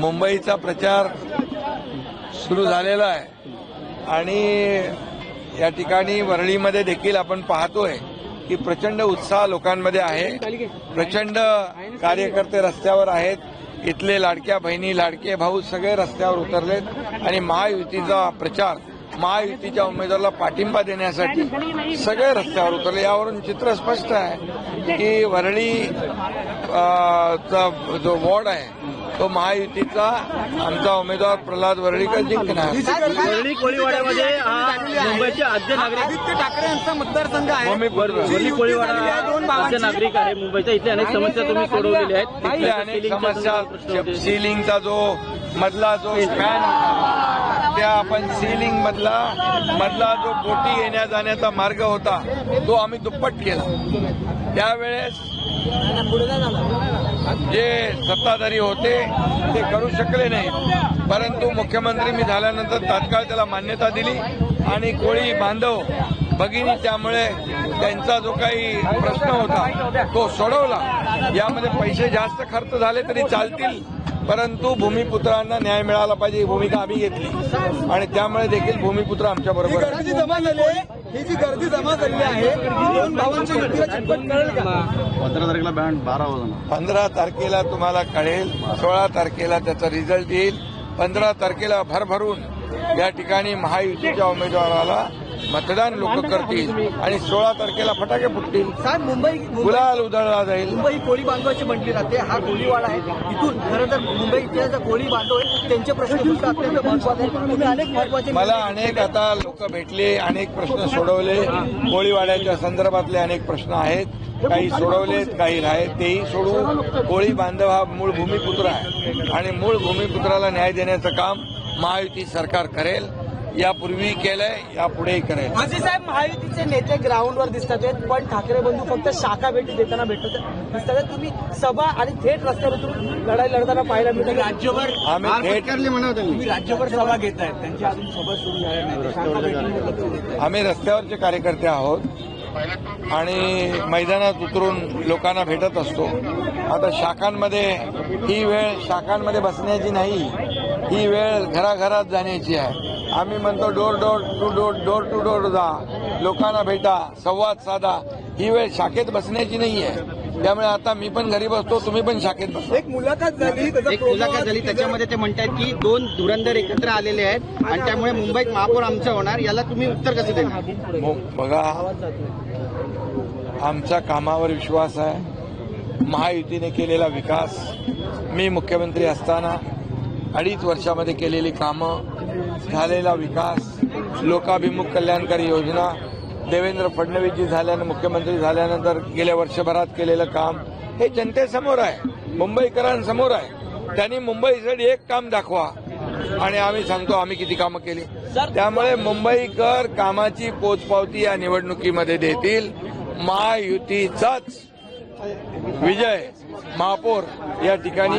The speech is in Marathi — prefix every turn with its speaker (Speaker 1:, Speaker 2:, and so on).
Speaker 1: मुंबईचा प्रचार सुरू झालेला आहे आणि या ठिकाणी वरळीमध्ये देखील आपण पाहतोय की प्रचंड उत्साह लोकांमध्ये आहे. प्रचंड कार्यकर्ते रस्त्यावर आहेत. इथले लाडक्या बहिणी लाडके भाऊ सगळे रस्त्यावर उतरलेत आणि महायुतीचा प्रचार महायुतीच्या उमेदवाराला पाठिंबा देण्यासाठी सगळे रस्त्यावर उतरले. यावरून चित्र स्पष्ट आहे की वरळी चा जो वॉर्ड आहे तो महायुतीचा आमचा उमेदवार प्रल्हाद वरळीकर जिंकणार.
Speaker 2: वरळी कोळीवाड्यामध्ये मुंबईचे आद्य नागरिक आदित्य ठाकरे यांचा मतदारसंघ आहे. वरळी कोळीवाडा आद्य नागरिक आहे मुंबईचा. इथल्या अनेक समस्या तुम्ही सोडवलेल्या आहेत.
Speaker 1: इथल्या अनेक समस्या सिलिंगचा जो मधला जो स्पॅन त्या आपण सिलिंग मधला जो बोटी येण्या जाण्याचा मार्ग होता तो आम्ही दुप्पट केला. त्यावेळेस जे सत्ताधारी होते ते करू शकले नाही, परंतु मुख्यमंत्री मी झाल्यानंतर तात्काळ त्याला मान्यता दिली आणि कोळी बांधव भगिनी त्यामुळे त्यांचा जो काही प्रश्न होता तो सोडवला. यामध्ये पैसे जास्त खर्च झाले तरी चालतील, परंतु भूमिपुत्रांना न्याय मिळाला पाहिजे ही भूमिका आम्ही घेतली आणि त्यामुळे देखील भूमिपुत्र आमच्या बरोबर
Speaker 3: ही जी गर्दी जमा झालेली आहे दोन भावांच्या युतीला चितपट मिळेल का?
Speaker 2: 15 तारखेला बँड 12 वाजता
Speaker 1: 15 तारखेला तुम्हाला कळेल. 16 तारखेला त्याचा रिझल्ट येईल. 15 तारखेला भरभरून या ठिकाणी महायुतीच्या उमेदवाराला मतदान लोक करतील आणि 16 तारखेला फटाके फुटतील.
Speaker 3: साहेब मुंबई
Speaker 1: गुलाल उधळला जाईल.
Speaker 3: मुंबई कोळी बांधवाची म्हटली जाते. हा कोळीवाडा आहे. इथून खरं तर मुंबई इतिहासाचा कोळी बांधव आहे त्यांचे प्रश्न सुद्धा अत्यंत महत्वाचे आहेत. तुम्ही अनेक महत्वाचे
Speaker 1: मला अनेक आता लोक भेटले, अनेक प्रश्न सोडवले. कोळीवाड्याच्या संदर्भातले अनेक प्रश्न आहेत. काही सोडवलेत, काही आहेत, तेही सोडवू. कोळी बांधव हा मूळ भूमिपुत्र आहे आणि मूळ भूमिपुत्राला न्याय देण्याचं काम महायुती सरकार करेल. यापूर्वी केलंय, यापुढेही करेल.
Speaker 3: अजित साहेब महायुतीचे नेते ग्राउंडवर दिसतात आहेत, पण ठाकरे बंधू फक्त शाखा भेटी देताना दिसतात आहेत. तुम्ही सभा आणि थेट रस्त्यावर उतरून लढाई लढताना पाहायला मिळतं. राज्यभर तुम्ही राज्यभर सभा घेत आहेत, त्यांची अजून सभा सुरू झाल्या नाही.
Speaker 1: आम्ही रस्त्यावरचे कार्यकर्ते आहोत आणि मैदानात उतरून लोकांना भेटत असतो. आता शाखांमध्ये ही वेळ शाखांमध्ये बसण्याची नाही, ही वेळ घराघरात जाण्याची आहे. आम्ही म्हणतो डोर टू डोर जा, लोकांना भेटा, संवाद साधा. ही वेळ शाखेत बसण्याची नाही आहे. त्यामुळे आता मी पण घरी बसतो, तुम्ही पण शाखेत बसा.
Speaker 3: एक मुलाखत झाली
Speaker 2: त्याच्यामध्ये ते म्हणतात की दोन धुरंधर एकत्र आलेले आहेत आणि त्यामुळे मुंबईत महापौर आमचं होणार. याला तुम्ही उत्तर कसं देणार?
Speaker 1: बघा, आमचा कामावर विश्वास आहे. महायुतीने केलेला विकास, मी मुख्यमंत्री असताना 2.5 वर्षामध्ये केलेली कामं, झालेला विकास, लोकाभिमुख कल्याणकारी योजना, देवेंद्र फडणवीसजी झाल्यानं मुख्यमंत्री झाल्यानंतर गेल्या वर्षभरात केलेलं काम हे जनतेसमोर आहे, मुंबईकरांसमोर आहे. त्यांनी मुंबईसाठी एक काम दाखवा आणि आम्ही सांगतो आम्ही किती कामं केली. त्यामुळे मुंबईकर कामाची पोचपावती या निवडणुकीमध्ये देतील. महायुतीचाच विजय महापौर या ठिकाणी